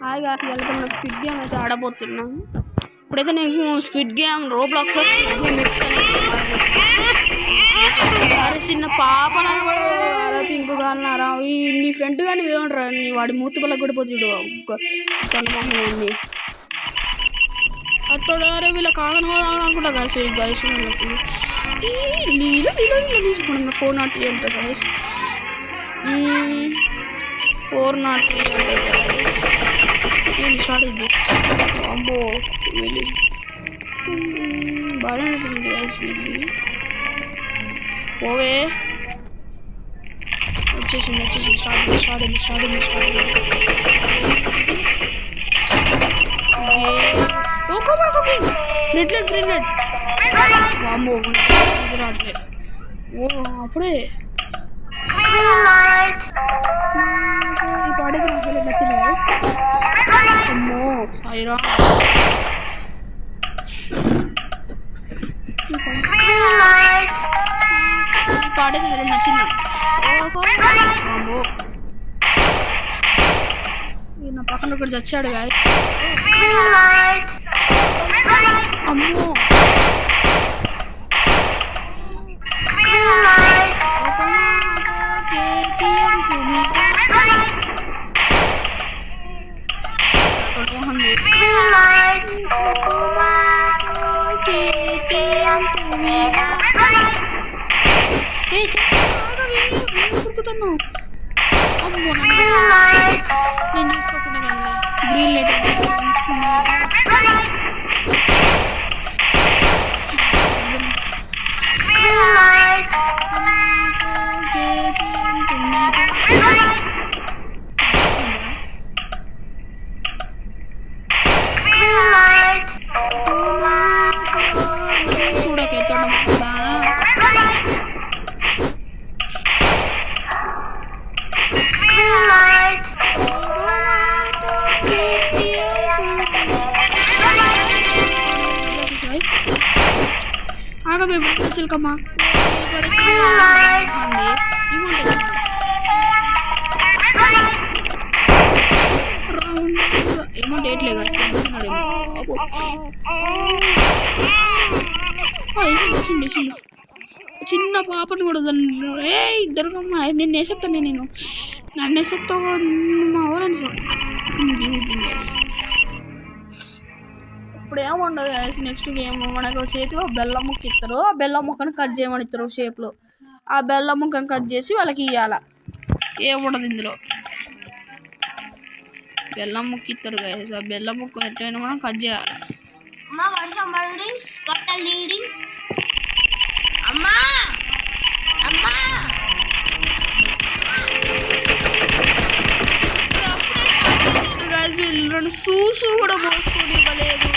హాయిగా వెళ్తున్న squid game అయితే ఆడబోతున్నాం. ఇప్పుడైతే నేను స్క్విడ్ గేమ్ రోబ్లాక్స్ మిక్స్ అరే చిన్న పాపలను కూడా అరే పింకు కాలన్నారా మీ ఫ్రెండ్ కానీ ఏమంటారా నీ వాడి మూతి పళ్ళకి కూడా పోతుడు తొలమోహన్ని అతడు అరే వీళ్ళ కాదని అనుకుంటా గాయస్ గాయస్ వాళ్ళకి తీసుకున్నాను 403 అంటే గాయస్ 403 అంటే స్టార్ట్ అయింది అమ్మో వీళ్ళు బాగానే ఉంటుంది గాయస్ వీళ్ళు ఓవే వచ్చేసింది స్టార్ట్ నెట్ వామ్మో ఇది రావట్లే ఓ అప్పుడే ఈ పాటకి నాకు నచ్చింది అమ్మో సాయిరా పాట చాలా నచ్చింది నా పక్కన ఒకటి చచ్చాడు కాదు అమ్మో ఉరుకుతున్నావు అమ్మో నేను చూసుకోకుండా కదా గ్రీన్ లైట్ చూడకే చిలకమ్మా ఏమో డేట్ లేదు చిన్న పాపను కూడా ఏ ఇద్దరుకమ్మా నేను వేసేస్తాను నేను నన్ను వేసేస్తావు మా ఊరని ఇప్పుడు ఏముండదు నెక్స్ట్ గేమ్ మనకు చేతిలో బెల్లం ముక్క ఇస్తారు ఆ బెల్లం ముక్కను కట్ చేయమని ఇస్తారు షేప్లో ఆ బెల్లం ముక్కను కట్ చేసి వాళ్ళకి ఇవ్వాలి ఏముండదు ఇందులో బెల్లం ముక్క ఇస్తారు గైస్ ఆ బెల్లం ముక్క ఎట్లయినా మనం కట్ చేయాలి రెండు సూసు కూడా పోసుకొని ఇవ్వలేదు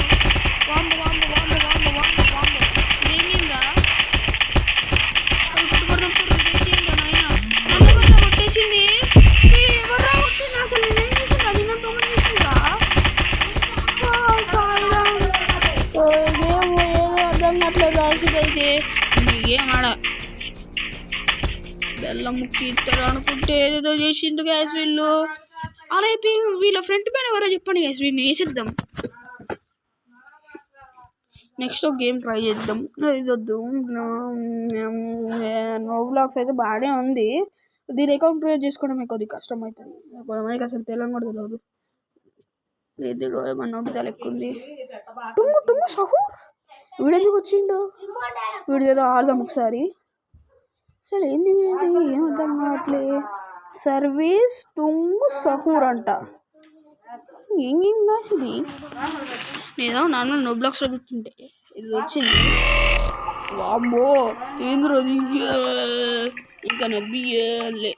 కొట్టేసింది అసలు నేనేం చేసింది అది నేను గేమ్ ఏదో అర్థం కావట్లేదు గాయస్ ఇదైతే గేమ్ ఆడ బెల్లం ముక్కి ఇస్తారు అనుకుంటే ఏదేదో చేసిండు గ్యాస్ వీళ్ళు అలా వీళ్ళ ఫ్రంట్ పైన ఎవరో చెప్పండి గ్యాస్ వీళ్ళని వేసేద్దాం నెక్స్ట్ ఒక గేమ్ ట్రై చేద్దాం ఇది వద్దు రోబ్లాక్స్ అయితే బాగానే ఉంది దీని అకౌంట్ క్రియేట్ చేసుకోవడం కొద్దిగా కష్టం అవుతుంది కొంతమందికి అసలు తెలియని కూడా తెలియదు దీనిలో ఏమన్నా నోబితా లెక్క ఉంది టుంగు సహూర్ వీడెందుకు వచ్చిండు వీడిదేదో ఆడదాం ఒకసారి అసలు ఏంది వీడిది ఏం అర్థం కావట్లే సర్వీస్ టుంగు సహూర్ అంట ఏం కాసి ఇది నేను నార్మల్ నోబ్లాక్స్లో చూస్తుంటే ఇది వచ్చింది వామ్మో ఏంద్రో ఇంకా నవ్విలే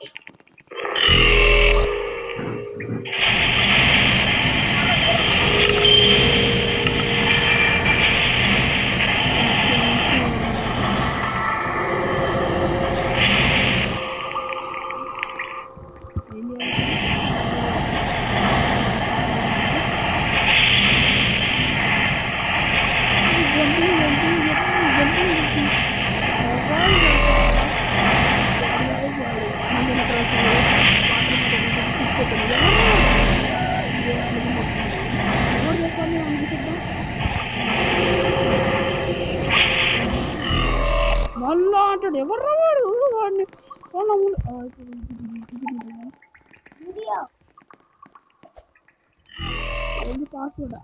పాస్వర్డ్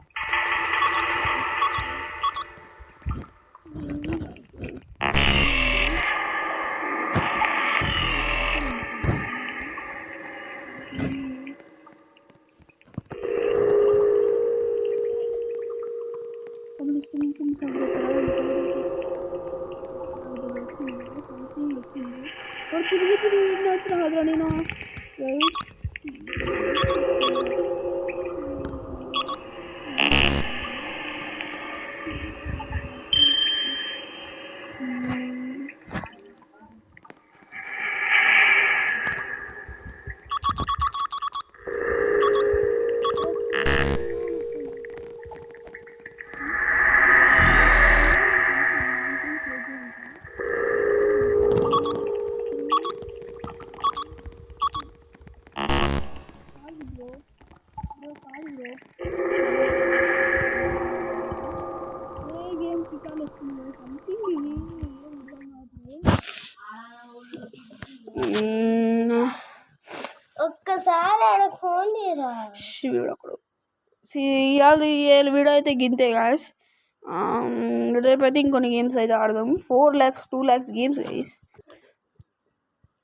తిరిగి తిరిగి వచ్చిన కదరా నేను ఒక్కసారి ఫోన్ వీడొకడు ఇవాళ వీడియో అయితే గింతే గాయస్. రేపైతే ఇంకొన్ని గేమ్స్ అయితే ఆడదాం. 4 lakhs 2 lakhs గేమ్స్ గైస్.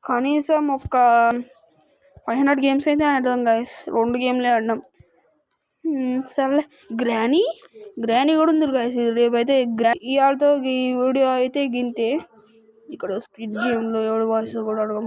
కనీసం ఒక 500 గేమ్స్ అయితే ఆడదాం గాయస్. 2 గేమ్లే ఆడినాం. సర్లే గ్రానీ కూడా ఉంది గాయస్. రేపైతే ఇవాళతో ఈ వీడియో అయితే గింతే. ఇక్కడ స్క్విడ్ గేమ్లో ఎవడు వాయిస్ కూడా అడగం.